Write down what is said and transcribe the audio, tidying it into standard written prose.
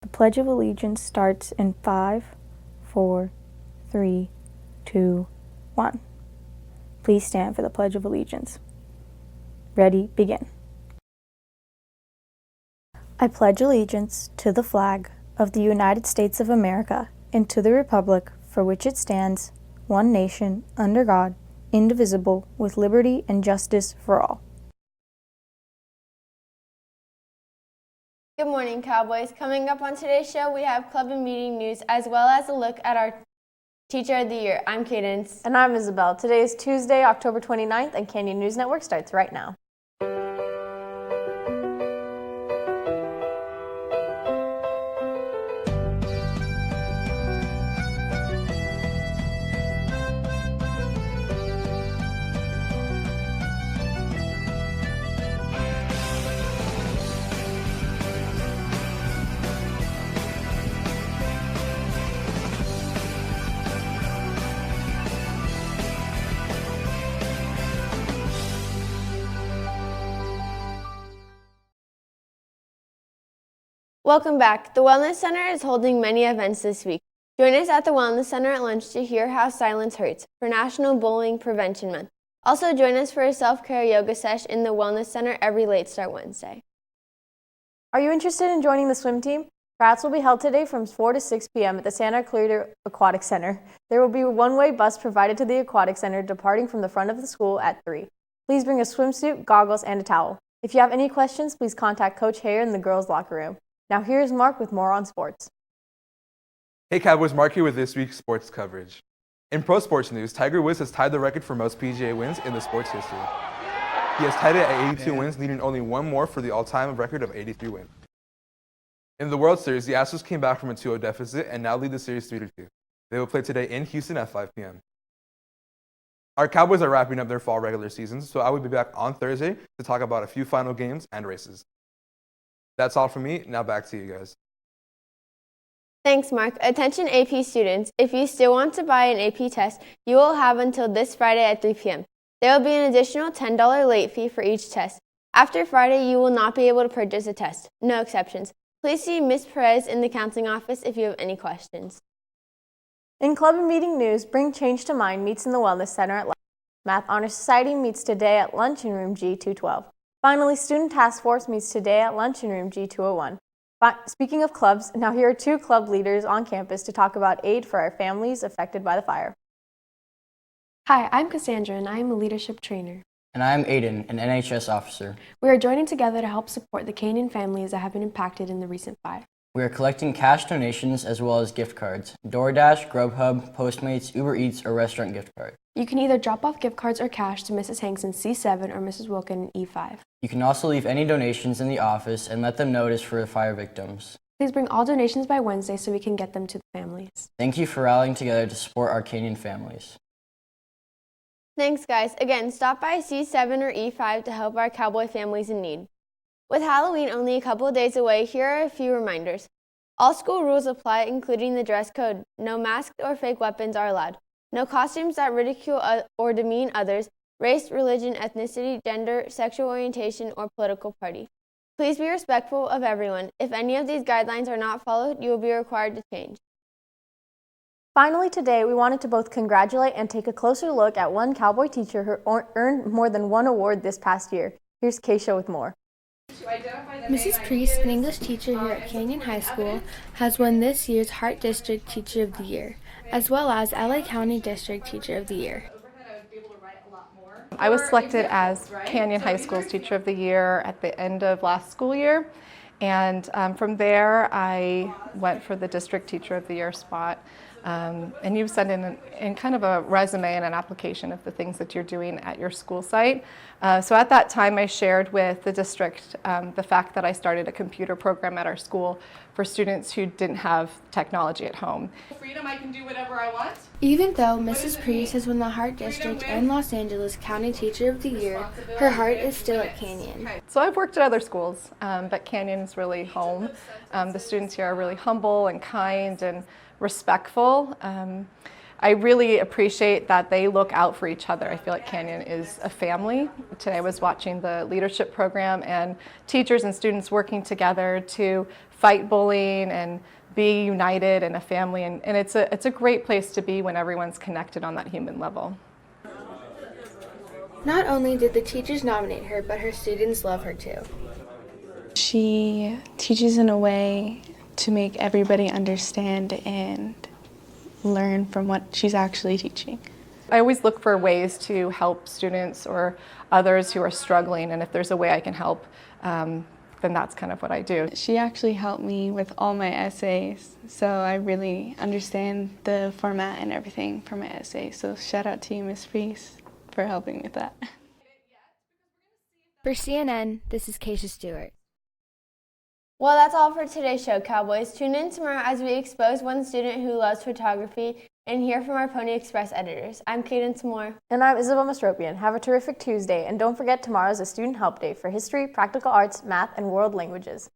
The Pledge of Allegiance starts in 5, 4, 3, 2, 1. Please stand for the Pledge of Allegiance. Ready, begin. I pledge allegiance to the flag of the United States of America and to the republic for which it stands, one nation, under God, indivisible, with liberty and justice for all. Good morning, Cowboys. Coming up on today's show, we have club and meeting news as well as a look at our Teacher of the Year. I'm Cadence. And I'm Isabelle. Today is Tuesday, October 29th, and Canyon News Network starts right now. Welcome back. The Wellness Center is holding many events this week. Join us at the Wellness Center at lunch to hear how silence hurts for National Bullying Prevention Month. Also join us for a self-care yoga sesh in the Wellness Center every Late Start Wednesday. Are you interested in joining the swim team? Tryouts will be held today from 4 to 6 p.m. at the Santa Clarita Aquatic Center. There will be a one-way bus provided to the Aquatic Center departing from the front of the school at 3. Please bring a swimsuit, goggles, and a towel. If you have any questions, please contact Coach Hare in the girls' locker room. Now here's Mark with more on sports. Hey Cowboys, Mark here with this week's sports coverage. In pro sports news, Tiger Woods has tied the record for most PGA wins in the sports history. He has tied it at 82 wins, needing only one more for the all-time record of 83 wins. In the World Series, the Astros came back from a 2-0 deficit and now lead the series 3-2. They will play today in Houston at 5 p.m. Our Cowboys are wrapping up their fall regular season, so I will be back on Thursday to talk about a few final games and races. That's all from me. Now back to you guys. Thanks, Mark. Attention AP students, if you still want to buy an AP test, you will have until this Friday at 3 p.m. There will be an additional $10 late fee for each test. After Friday, you will not be able to purchase a test. No exceptions. Please see Ms. Perez in the counseling office if you have any questions. In club and meeting news, Bring Change to Mind meets in the Wellness Center at lunch. Math Honor Society meets today at lunch in room G212. Finally, Student Task Force meets today at lunch in room G201. Speaking of clubs, now here are two club leaders on campus to talk about aid for our families affected by the fire. Hi, I'm Cassandra and I am a leadership trainer. And I'm Aiden, an NHS officer. We are joining together to help support the Canyon families that have been impacted in the recent fire. We are collecting cash donations as well as gift cards, DoorDash, Grubhub, Postmates, Uber Eats, or restaurant gift cards. You can either drop off gift cards or cash to Mrs. Hanks in C7 or Mrs. Wilkin in E5. You can also leave any donations in the office and let them know it is for the fire victims. Please bring all donations by Wednesday so we can get them to the families. Thank you for rallying together to support our Canyon families. Thanks, guys. Again, stop by C7 or E5 to help our Cowboy families in need. With Halloween only a couple of days away, here are a few reminders. All school rules apply, including the dress code. No masked or fake weapons are allowed. No costumes that ridicule or demean others, race, religion, ethnicity, gender, sexual orientation, or political party. Please be respectful of everyone. If any of these guidelines are not followed, you will be required to change. Finally, today, we wanted to both congratulate and take a closer look at one Cowboy teacher who earned more than one award this past year. Here's Keisha with more. Mrs. Priest, an English teacher here at Canyon High School, has won this year's Hart District Teacher of the Year, as well as LA County District Teacher of the Year. I was selected as Canyon High School's Teacher of the Year at the end of last school year, and from there I went for the District Teacher of the Year spot. And you send in kind of a resume and an application of the things that you're doing at your school site. So at that time I shared with the district the fact that I started a computer program at our school for students who didn't have technology at home. Freedom, I can do whatever I want. Even though Mrs. Priest has won the Hart District and Los Angeles County Teacher of the Year, her heart is still at Canyon. So I've worked at other schools, but Canyon is really home. The students here are really humble and kind and respectful. I really appreciate that they look out for each other. I feel like Canyon is a family. Today I was watching the leadership program and teachers and students working together to fight bullying and be united in a family, and it's a great place to be when everyone's connected on that human level. Not only did the teachers nominate her, but her students love her too. She teaches in a way to make everybody understand and learn from what she's actually teaching. I always look for ways to help students or others who are struggling, and if there's a way I can help, then that's kind of what I do. She actually helped me with all my essays, so I really understand the format and everything for my essay. So shout out to you, Miss Priest, for helping with that. For CNN, this is Keisha Stewart. Well, that's all for today's show, Cowboys. Tune in tomorrow as we expose one student who loves photography and hear from our Pony Express editors. I'm Cadence Moore. And I'm Isabelle Mastropian. Have a terrific Tuesday, and don't forget tomorrow is a Student Help Day for history, practical arts, math, and world languages.